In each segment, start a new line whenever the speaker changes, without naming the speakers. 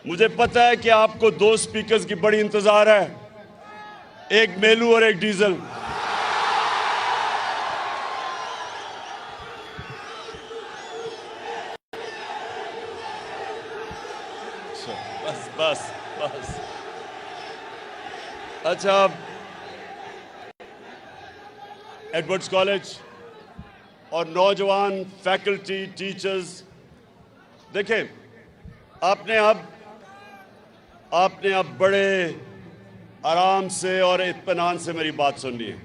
मुझे पता है कि आपको दो स्पीकर्स की बड़ी इंतजार है, एक मेलू और एक डीजल। बस बस बस। अच्छा, एडवर्ड्स कॉलेज और नौजवान फैकल्टी, टीचर्स, देखें, आपने अब बड़े आराम से और इत्मीनान से मेरी बात सुननी है,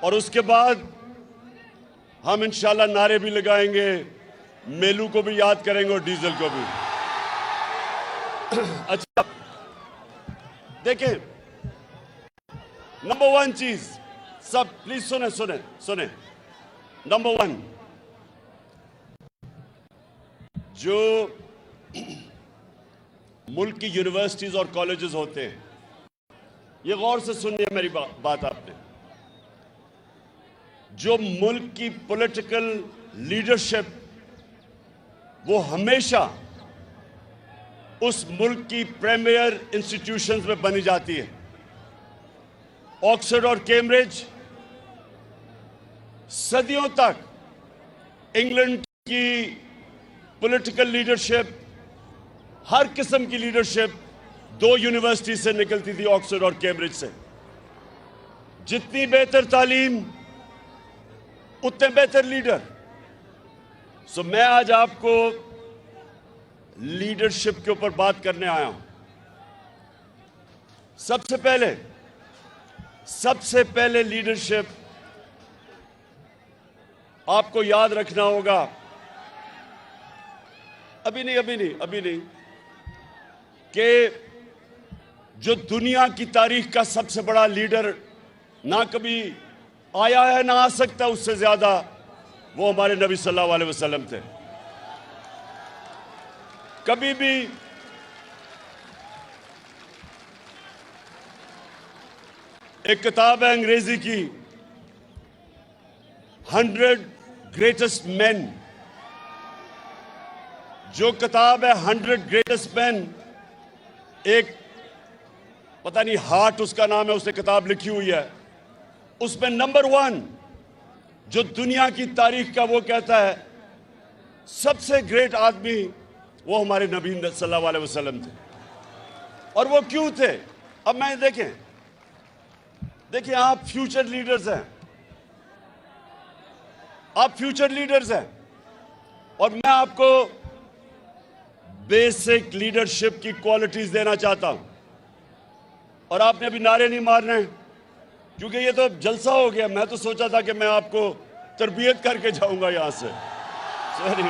और उसके बाद हम इंशाल्लाह नारे भी लगाएंगे, मेलू को भी याद करेंगे और डीजल को भी। अच्छा, देखें, नंबर वन चीज, सब प्लीज सुने सुने सुने। नंबर वन, जो मुल्क की यूनिवर्सिटीज और कॉलेजेस होते हैं, ये गौर से सुनिए मेरी बात आपने, जो मुल्क की पॉलिटिकल लीडरशिप वो हमेशा उस मुल्क की प्रीमियर इंस्टीट्यूशंस में बनी जाती है। ऑक्सफोर्ड और कैम्ब्रिज सदियों तक इंग्लैंड की पॉलिटिकल लीडरशिप, हर किस्म की लीडरशिप दो यूनिवर्सिटी से निकलती थी, ऑक्सफोर्ड और कैम्ब्रिज से। जितनी बेहतर तालीम उतने बेहतर लीडर। सो मैं आज आपको लीडरशिप के ऊपर बात करने आया हूं। सबसे पहले लीडरशिप आपको याद रखना होगा, अभी नहीं, कि जो दुनिया की तारीख का सबसे बड़ा लीडर ना कभी आया है ना आ सकता उससे ज्यादा, वो हमारे नबी सल्लल्लाहु अलैहि वसल्लम थे। कभी भी एक किताब है अंग्रेजी की, 100 ग्रेटेस्ट मैन। जो किताब है 100 ग्रेटेस्ट मैन, एक पता नहीं हार्ट उसका नाम है, उसने किताब लिखी हुई है। उसमें नंबर 1 जो दुनिया की तारीख का, वो कहता है सबसे ग्रेट आदमी वो हमारे नबी सल्लल्लाहु अलैहि वसल्लम थे। और वो क्यों थे? अब मैं देखिए, आप फ्यूचर लीडर्स हैं, और मैं आपको बेसिक लीडरशिप की क्वालिटीज देना चाहता हूं। और आपने अभी नारे नहीं मारने, क्योंकि ये तो जलसा हो गया। मैं तो सोचा था कि मैं आपको तरबियत करके जाऊंगा यहां से। सॉरी।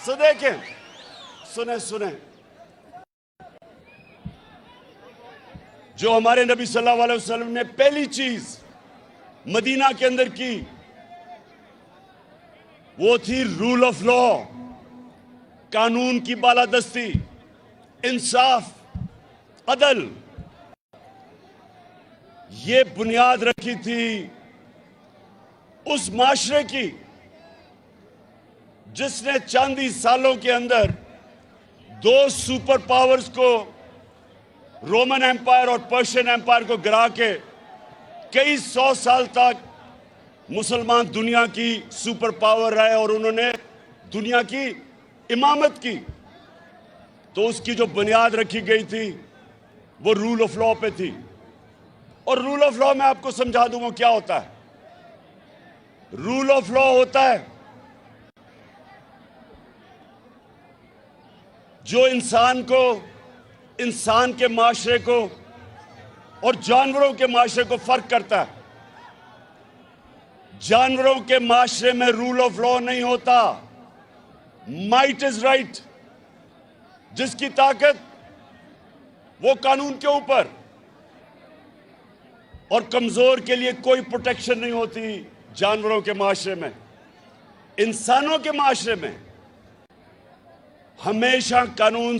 सो देखें, सुने, जो हमारे नबी सल्लल्लाहु अलैहि वसल्लम ने पहली चीज मदीना के अंदर की, वो थी रूल ऑफ लॉ, कानून की बालादस्ती, इंसाफ, अदल। ये बुनियाद रखी थी उस माशरे की जिसने चंद ही सालों के अंदर दो सुपर पावर्स को, रोमन एम्पायर और पर्शियन एम्पायर को गिरा के कई 100 साल तक मुसलमान दुनिया की सुपर पावर रहे और उन्होंने दुनिया की इमामत की। तो उसकी जो बुनियाद रखी गई थी वो रूल ऑफ लॉ पे थी। और रूल ऑफ लॉ मैं आपको समझा दूंगा क्या होता है। रूल ऑफ लॉ होता है जो इंसान के माशरे को और जानवरों के माशरे को फर्क करता है। जानवरों के माशरे में रूल ऑफ लॉ नहीं होता, माइट इज राइट। जिसकी ताकत वो कानून के ऊपर, और कमजोर के लिए कोई प्रोटेक्शन नहीं होती। जानवरों के माशरे में, इंसानों के माशरे में हमेशा कानून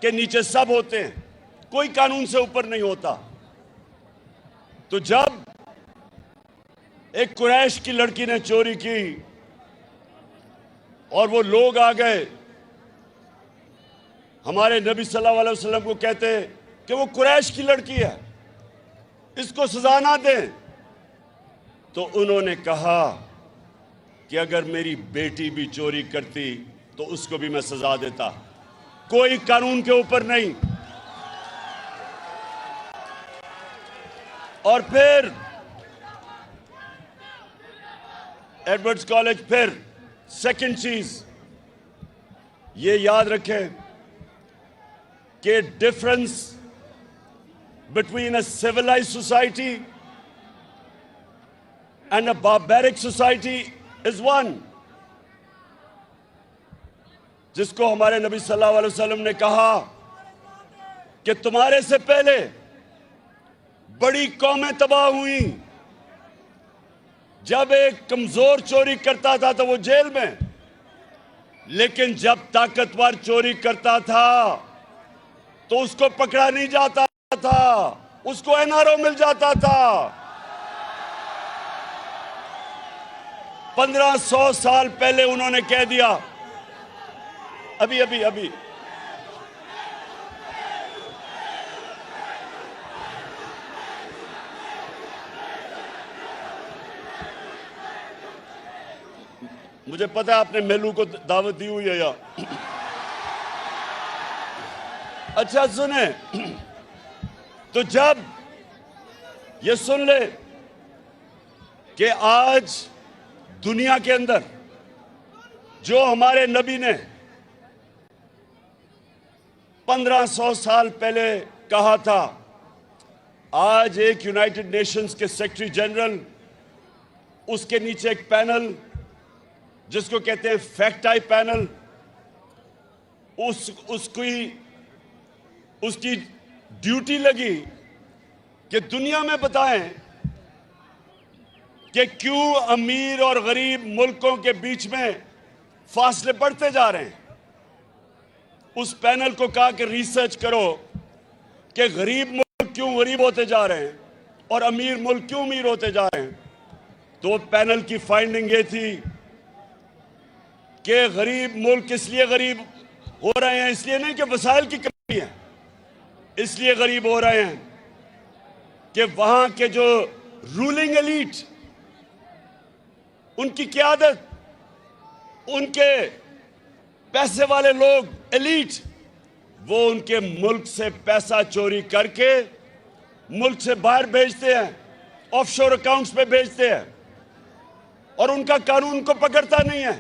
के नीचे सब होते हैं, कोई कानून से ऊपर नहीं होता। तो जब एक कुरैश की लड़की ने चोरी की और वो लोग आ गए हमारे नबी सल्लल्लाहु अलैहि वसल्लम को कहते कि वो कुरैश की लड़की है, इसको सजा ना दें, तो उन्होंने कहा कि अगर मेरी बेटी भी चोरी करती तो उसको भी मैं सजा देता, कोई कानून के ऊपर नहीं। और फिर एडवर्ड्स कॉलेज, फिर सेकंड चीज ये याद रखें कि difference between a civilised society and a barbaric society is one, जिसको हमारे नबी सल्लल्लाहु अलैहि वसल्लम ने कहा कि तुम्हारे से पहले बड़ी कौमें तबाह हुई। जब एक कमजोर चोरी करता था तो वो जेल में, लेकिन जब ताकतवर चोरी करता था तो उसको पकड़ा नहीं जाता था, उसको एनआरओ मिल जाता था। 1500 साल पहले उन्होंने कह दिया। अभी मुझे पता है आपने मेलू को दावत दी हुई है या अच्छा सुने, तो जब ये सुन ले कि आज दुनिया के अंदर जो हमारे नबी ने 1500 साल पहले कहा था, आज एक यूनाइटेड नेशंस के सेक्रेटरी जनरल, उसके नीचे एक पैनल जिसको कहते हैं फैक्ट टाइप पैनल, उसकी ड्यूटी लगी कि दुनिया में बताएं कि क्यों अमीर और गरीब मुल्कों के बीच में फासले बढ़ते जा रहे हैं। उस पैनल को कहा कि रिसर्च करो कि गरीब मुल्क क्यों गरीब होते जा रहे हैं और अमीर मुल्क क्यों अमीर होते जा रहे हैं। तो पैनल की फाइंडिंग ये थी कि गरीब मुल्क इसलिए गरीब हो रहे हैं, इसलिए नहीं कि वसाइल की कमी है, इसलिए गरीब हो रहे हैं कि वहां के जो रूलिंग एलीट, उनकी क़यादत, उनके पैसे वाले लोग एलीट, वो उनके मुल्क से पैसा चोरी करके मुल्क से बाहर भेजते हैं, ऑफशोर अकाउंट्स पे भेजते हैं और उनका कानून उनको पकड़ता नहीं है।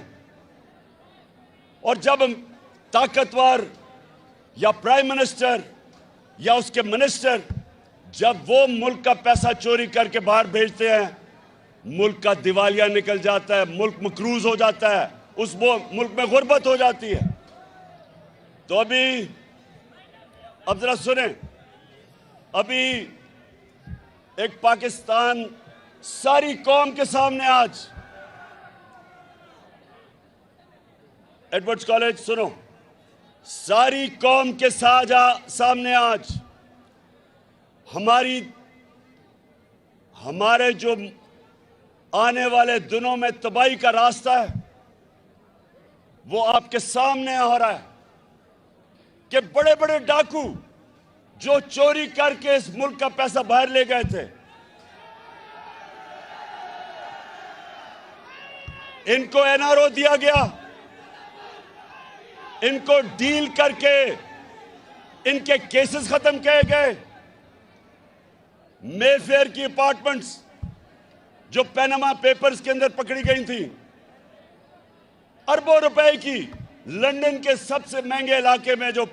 और जब ताकतवर या प्राइम मिनिस्टर या उसके मिनिस्टर जब वो मुल्क का पैसा चोरी करके बाहर भेजते हैं, मुल्क का दिवालिया निकल जाता है, मुल्क मकरूज हो जाता है, उस मुल्क में गुर्बत हो जाती है। तो अब जरा सुने, अभी एक पाकिस्तान सारी कौम के सामने आज, एडवर्ड्स कॉलेज सुनो, सारी कौम के सामने आज हमारे जो आने वाले दिनों में तबाही का रास्ता है वो आपके सामने हो रहा है कि बड़े बड़े डाकू जो चोरी करके इस मुल्क का पैसा बाहर ले गए थे, इनको एनआरओ दिया गया, इनको डील करके इनके केसेस खत्म किए गए। मेफेयर की अपार्टमेंट्स जो पैनामा पेपर्स के अंदर पकड़ी गई थी, अरबों रुपए की, लंदन के सबसे महंगे इलाके में जो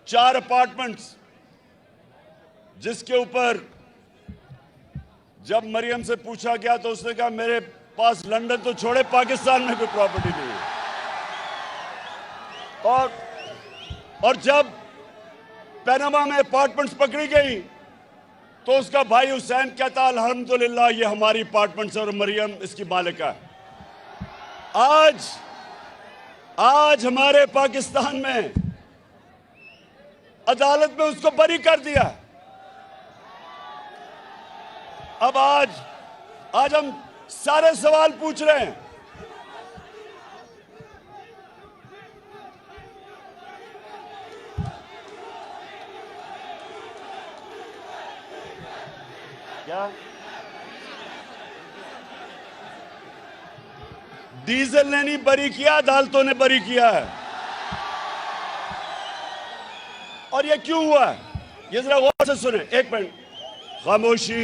4 अपार्टमेंट्स, जिसके ऊपर जब मरियम से पूछा गया तो उसने कहा मेरे पास लंदन तो छोड़े पाकिस्तान में कोई प्रॉपर्टी नहीं है। और जब पैनामा में अपार्टमेंट्स पकड़ी गई तो उसका भाई हुसैन कहता अल्हम्दुलिल्लाह ये हमारी अपार्टमेंट्स और मरियम इसकी मालिका है। आज हमारे पाकिस्तान में अदालत में उसको बरी कर दिया। अब आज हम सारे सवाल पूछ रहे हैं, क्या डीजल ने नहीं बरी किया, अदालतों ने बरी किया है। और ये क्यों हुआ है, ये जरा गौर से सुने। एक मिनट खामोशी,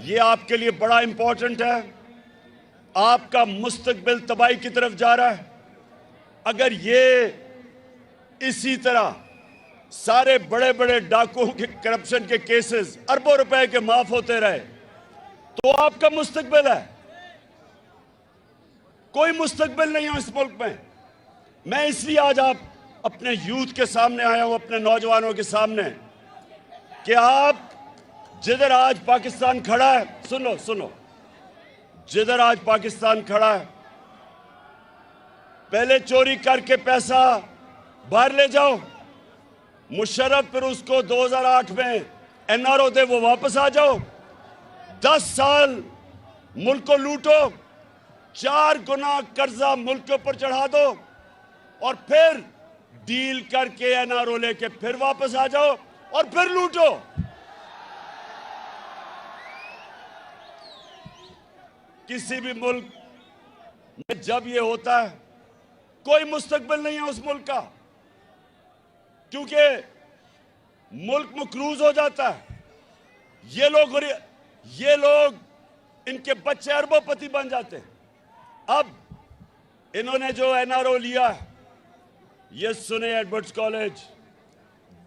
ये आपके लिए बड़ा इंपॉर्टेंट है। आपका मुस्तकबिल तबाही की तरफ जा रहा है। अगर ये इसी तरह सारे बड़े बड़े डाकुओं के करप्शन के केसेस अरबों रुपए के माफ होते रहे तो आपका मुस्तकबिल है, कोई मुस्तकबिल नहीं है इस मुल्क में। मैं इसलिए आज आप अपने यूथ के सामने आया हूं, अपने नौजवानों के सामने, कि आप जिधर आज पाकिस्तान खड़ा है, सुनो, जिधर आज पाकिस्तान खड़ा है, पहले चोरी करके पैसा बाहर ले जाओ, मुशर्रफ फिर उसको 2008 में एनआरओ दे, वो वापस आ जाओ। 10 साल मुल्क को लूटो, 4 गुना कर्जा मुल्क के ऊपर चढ़ा दो और फिर डील करके एनआरओ लेके फिर वापस आ जाओ और फिर लूटो। किसी भी मुल्क में जब ये होता है कोई मुस्तकबिल नहीं है उस मुल्क का, क्योंकि मुल्क मकरूज हो जाता है। ये लोग इनके बच्चे अरबोपति बन जाते हैं। अब इन्होंने जो एनआरओ लिया है, ये सुने एडवर्ड्स कॉलेज,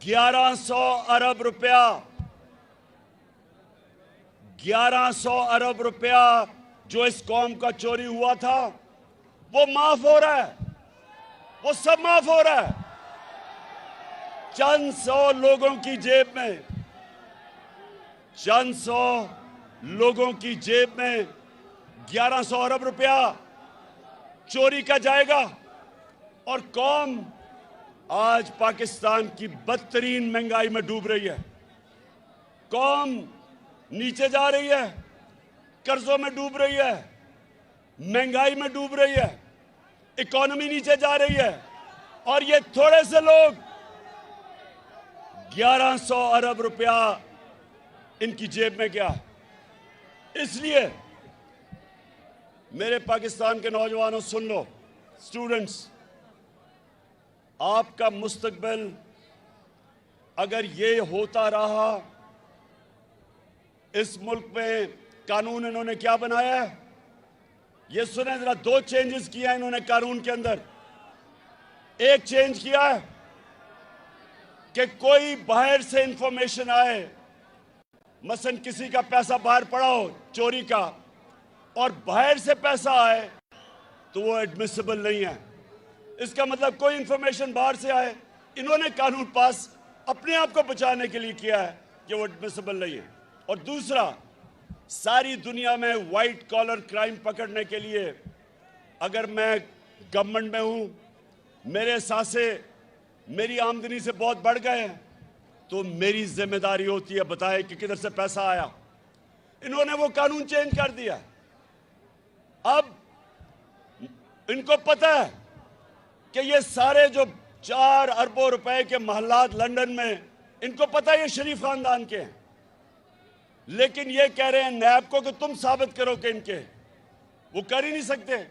1100 अरब रुपया, 1100 अरब रुपया जो इस कौम का चोरी हुआ था वो माफ हो रहा है, वो सब माफ हो रहा है। चंद सौ लोगों की जेब में, चंद सौ लोगों की जेब में 1100 अरब रुपया चोरी का जाएगा और कौम आज पाकिस्तान की बदतरीन महंगाई में डूब रही है। कौम नीचे जा रही है, कर्जों में डूब रही है, महंगाई में डूब रही है, इकोनॉमी नीचे जा रही है। और ये थोड़े से लोग 1100 अरब रुपया इनकी जेब में गया। इसलिए मेरे पाकिस्तान के नौजवानों सुन लो, स्टूडेंट्स, आपका मुस्तकबिल अगर ये होता रहा, इस मुल्क में कानून इन्होंने क्या बनाया है, ये सुने जरा। 2 चेंजेस किया है इन्होंने कानून के अंदर। एक चेंज किया है कि कोई बाहर से इंफॉर्मेशन आए, मसलन किसी का पैसा बाहर पड़ा हो चोरी का और बाहर से पैसा आए तो वो एडमिसिबल नहीं है। इसका मतलब कोई इंफॉर्मेशन बाहर से आए, इन्होंने कानून पास अपने आप को बचाने के लिए किया है कि वो एडमिसिबल नहीं है। और दूसरा, सारी दुनिया में वाइट कॉलर क्राइम पकड़ने के लिए अगर मैं गवर्नमेंट में हूं, मेरे सासे मेरी आमदनी से बहुत बढ़ गए हैं, तो मेरी जिम्मेदारी होती है बताए कि किधर से पैसा आया। इन्होंने वो कानून चेंज कर दिया। अब इनको पता है कि ये सारे जो 4 अरबों रुपए के महलात लंदन में, इनको पता है ये शरीफ खानदान के हैं, लेकिन ये कह रहे हैं नैब को कि तुम साबित करो कि इनके, वो कर ही नहीं सकते।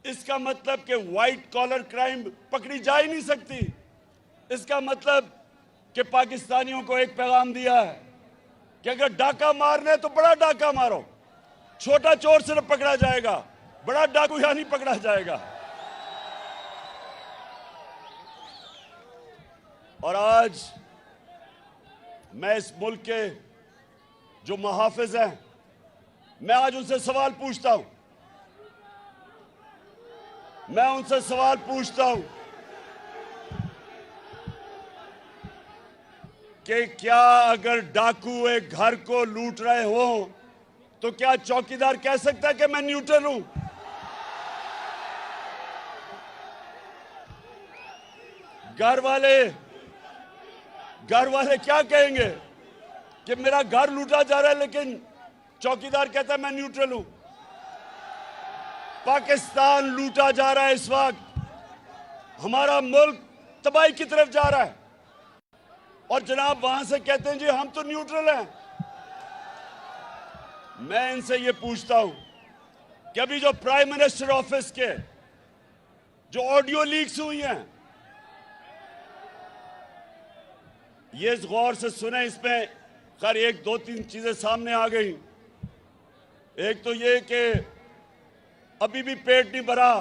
इसका मतलब कि व्हाइट कॉलर क्राइम पकड़ी जा ही नहीं सकती। इसका मतलब कि पाकिस्तानियों को एक पैगाम दिया है कि अगर डाका मारना है तो बड़ा डाका मारो, छोटा चोर सिर्फ पकड़ा जाएगा, बड़ा डाकू यहां नहीं पकड़ा जाएगा। और आज मैं इस मुल्क के जो मुहाफिज हैं, मैं आज उनसे सवाल पूछता हूं, कि क्या अगर डाकू एक घर को लूट रहे हो तो क्या चौकीदार कह सकता है कि मैं न्यूट्रल हूं? घर वाले क्या कहेंगे कि मेरा घर लूटा जा रहा है लेकिन चौकीदार कहता है मैं न्यूट्रल हूं। पाकिस्तान लूटा जा रहा है इस वक्त, हमारा मुल्क तबाही की तरफ जा रहा है और जनाब वहां से कहते हैं जी हम तो न्यूट्रल हैं। मैं इनसे ये पूछता हूं कि अभी जो प्राइम मिनिस्टर ऑफिस के जो ऑडियो लीक्स हुई हैं, ये गौर से सुने, इसमें खैर एक दो तीन चीजें सामने आ गई। एक तो ये कि अभी भी पेट नहीं भरा,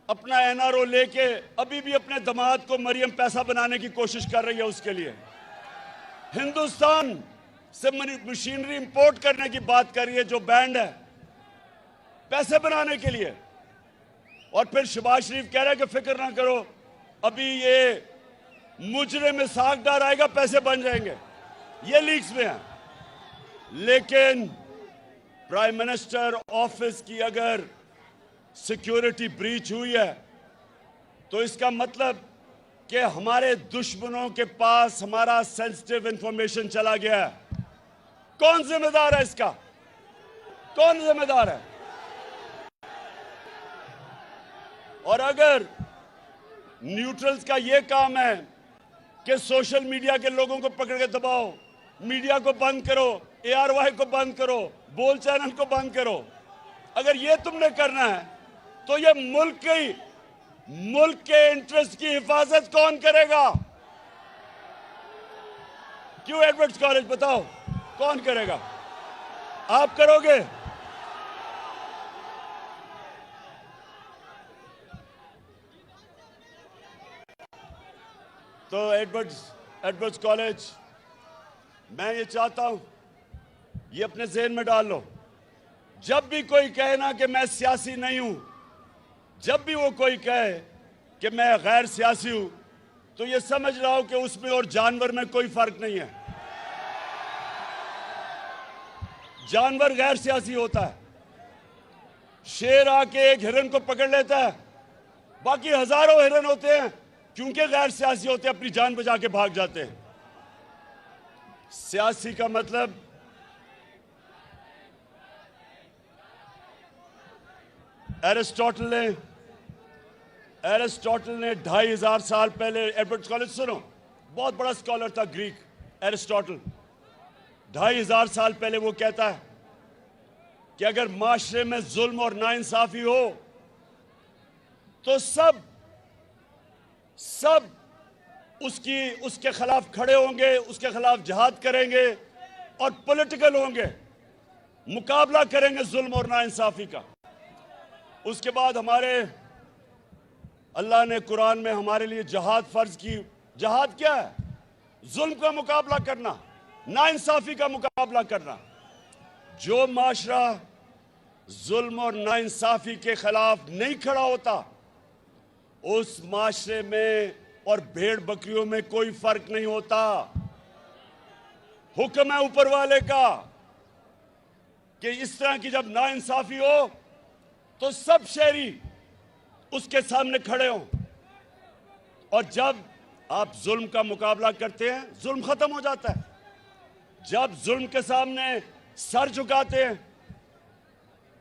अपना एनआरओ लेके अभी भी अपने दामाद को मरियम पैसा बनाने की कोशिश कर रही है। उसके लिए हिंदुस्तान से मशीनरी इंपोर्ट करने की बात कर रही है, जो बैंड है, पैसे बनाने के लिए। और फिर शहबाज शरीफ कह रहा है कि फिक्र ना करो, अभी ये मुजरिम में सागदार आएगा, पैसे बन जाएंगे। ये लीक्स में है। लेकिन प्राइम मिनिस्टर ऑफिस की अगर सिक्योरिटी ब्रीच हुई है तो इसका मतलब कि हमारे दुश्मनों के पास हमारा सेंसिटिव इंफॉर्मेशन चला गया है। कौन जिम्मेदार है इसका? कौन जिम्मेदार है? और अगर न्यूट्रल्स का यह काम है कि सोशल मीडिया के लोगों को पकड़ के दबाओ, मीडिया को बंद करो, ARY को बंद करो, बोल चैनल को बंद करो, अगर ये तुमने करना है तो ये मुल्क के इंटरेस्ट की हिफाजत कौन करेगा? क्यों एडवर्ड्स कॉलेज, बताओ कौन करेगा? आप करोगे? तो एडवर्ड्स कॉलेज, मैं ये चाहता हूं, ये अपने ज़हन में डाल लो, जब भी कोई कहे ना कि मैं सियासी नहीं हूं, जब भी वो कोई कहे कि मैं गैर सियासी हूं, तो ये समझ रहा हूं कि उसमें और जानवर में कोई फर्क नहीं है। जानवर गैर सियासी होता है। शेर आके एक हिरन को पकड़ लेता है, बाकी हजारों हिरन होते हैं, क्योंकि गैर सियासी होते हैं, अपनी जान बचा के भाग जाते हैं। सियासी का मतलब एरिस्टोटल ने 2500 साल पहले, एडवर्ड्स कॉलेज सुनो, बहुत बड़ा स्कॉलर था ग्रीक, एरिस्टोटल। 2500 साल पहले वो कहता है कि अगर माशरे में जुल्म और नाइंसाफी हो तो सब उसके खिलाफ खड़े होंगे, उसके खिलाफ जिहाद करेंगे और पॉलिटिकल होंगे, मुकाबला करेंगे जुल्म और नाइंसाफी का। उसके बाद हमारे अल्लाह ने कुरान में हमारे लिए जिहाद फर्ज की। जिहाद क्या है? जुल्म का मुकाबला करना, नाइंसाफी का मुकाबला करना। जो माशरा जुल्म और नाइंसाफी के खिलाफ नहीं खड़ा होता, उस माशरे में और भेड़ बकरियों में कोई फर्क नहीं होता। हुक्म है ऊपर वाले का कि इस तरह की जब नाइंसाफी हो तो सब शहरी उसके सामने खड़े हों, और जब आप जुल्म का मुकाबला करते हैं, जुल्म खत्म हो जाता है। जब जुल्म के सामने सर झुकाते हैं,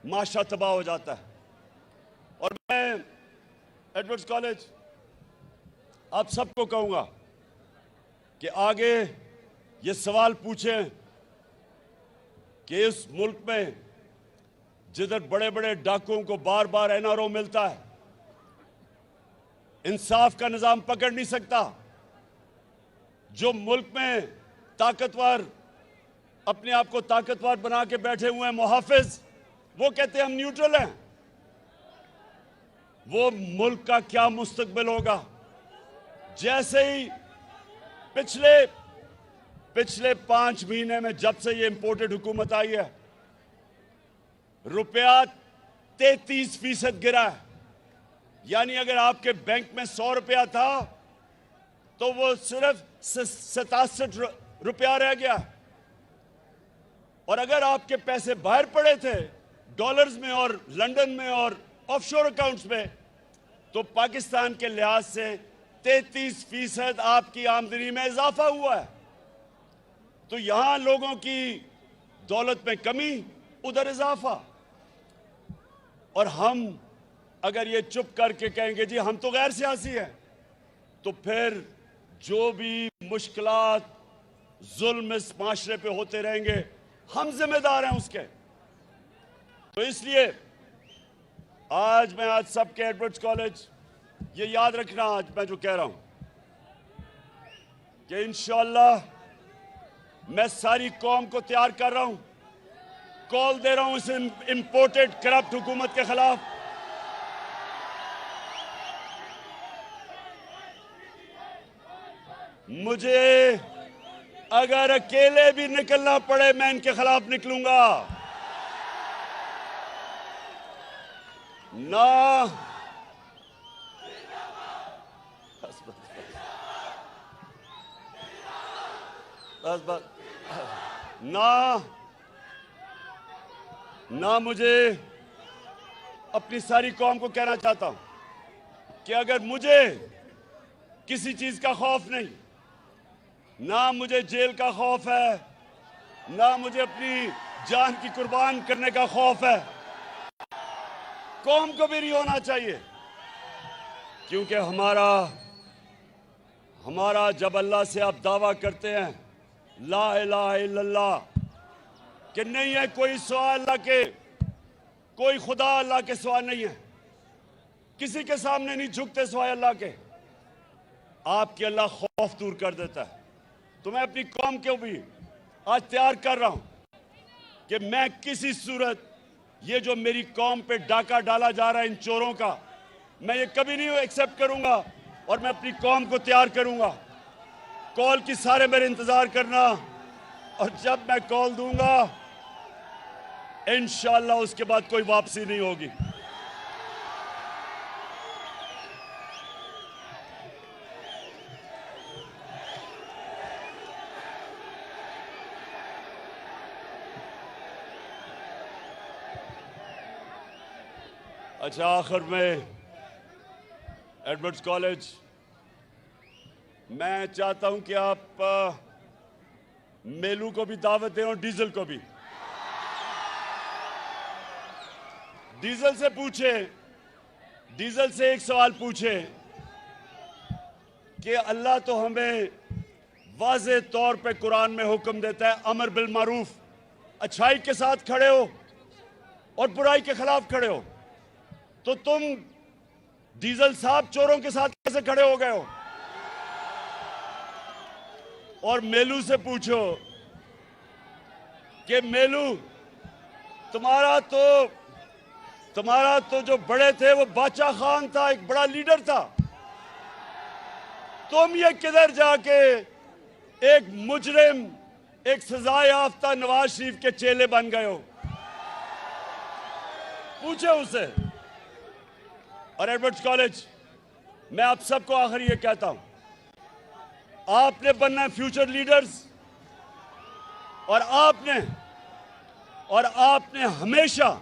माशरा तबाह हो जाता है। और मैं एडवर्ड्स कॉलेज आप सबको कहूंगा कि आगे ये सवाल पूछें कि इस मुल्क में जिधर बड़े बड़े डाकुओं को बार बार एनआरओ मिलता है, इंसाफ का निजाम पकड़ नहीं सकता। जो मुल्क में ताकतवर अपने आप को ताकतवर बना के बैठे हुए हैं मुहाफिज, वो कहते हैं हम न्यूट्रल हैं। वो मुल्क का क्या मुस्तकबिल होगा? जैसे ही पिछले 5 महीने में जब से ये इंपोर्टेड हुकूमत आई है, रुपया 33% गिरा है। यानी अगर आपके बैंक में 100 रुपया था तो वो सिर्फ 67 रुपया रह गया। और अगर आपके पैसे बाहर पड़े थे डॉलर्स में और लंदन में और ऑफशोर अकाउंट्स में, तो पाकिस्तान के लिहाज से 33% आपकी आमदनी में इजाफा हुआ है। तो यहां लोगों की दौलत में कमी, उधर इजाफा। और हम अगर ये चुप करके कहेंगे जी हम तो गैर सियासी हैं, तो फिर जो भी मुश्किलात जुल्म इस माशरे पे होते रहेंगे, हम जिम्मेदार हैं उसके। तो इसलिए आज सबके एडवर्ड्स कॉलेज ये याद रखना, आज मैं जो कह रहा हूं कि इंशाअल्लाह मैं सारी कौम को तैयार कर रहा हूं, कॉल दे रहा हूं इस इंपोर्टेड करप्ट हुकूमत के खिलाफ। मुझे अगर अकेले भी निकलना पड़े मैं इनके खिलाफ निकलूंगा। ना मुझे अपनी सारी कौम को कहना चाहता हूं कि अगर मुझे किसी चीज का खौफ नहीं, ना मुझे जेल का खौफ है, ना मुझे अपनी जान की कुर्बान करने का खौफ है, कौम को भी नहीं होना चाहिए। क्योंकि हमारा जब अल्लाह से आप दावा करते हैं ला इलाहा इल्लल्लाह कि नहीं है कोई सिवा अल्लाह के, कोई खुदा अल्लाह के सिवा नहीं है, किसी के सामने नहीं झुकते सिवाय अल्लाह के, आपके अल्लाह खौफ दूर कर देता है। तो मैं अपनी कौम को भी आज तैयार कर रहा हूं कि मैं किसी सूरत ये जो मेरी कौम पे डाका डाला जा रहा है इन चोरों का, मैं ये कभी नहीं एक्सेप्ट करूंगा और मैं अपनी कौम को तैयार करूंगा। कॉल की सारे मेरे इंतजार करना, और जब मैं कॉल दूंगा इंशाअल्लाह उसके बाद कोई वापसी नहीं होगी। अच्छा, आखिर में एडवर्ड्स कॉलेज, मैं चाहता हूं कि आप मेलू को भी दावत दें और डीजल को भी। डीजल से पूछे, डीजल से एक सवाल पूछे कि अल्लाह तो हमें वाज़े तौर पे कुरान में हुक्म देता है अमर बिल मारूफ, अच्छाई के साथ खड़े हो और बुराई के खिलाफ खड़े हो, तो तुम डीजल साहब चोरों के साथ कैसे खड़े हो गए हो? और मेलू से पूछो कि मेलू तुम्हारा तो जो बड़े थे वो बादशाह खान था, एक बड़ा लीडर था, तुम ये किधर जाके एक मुजरिम, एक सजा याफ्ता नवाज शरीफ के चेले बन गए हो? पूछे उसे। और एडवर्ड्स कॉलेज, मैं आप सबको आखिर ये कहता हूं, आपने बनना है फ्यूचर लीडर्स, और आपने हमेशा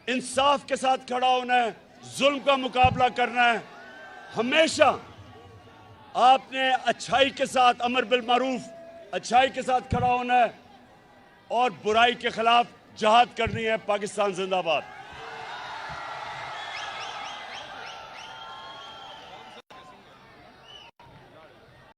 इंसाफ के साथ खड़ा होना है, जुल्म का मुकाबला करना है, हमेशा आपने अच्छाई के साथ, अमर बिल मारूफ, अच्छाई के साथ खड़ा होना है और बुराई के खिलाफ जहाद करनी है। पाकिस्तान जिंदाबाद।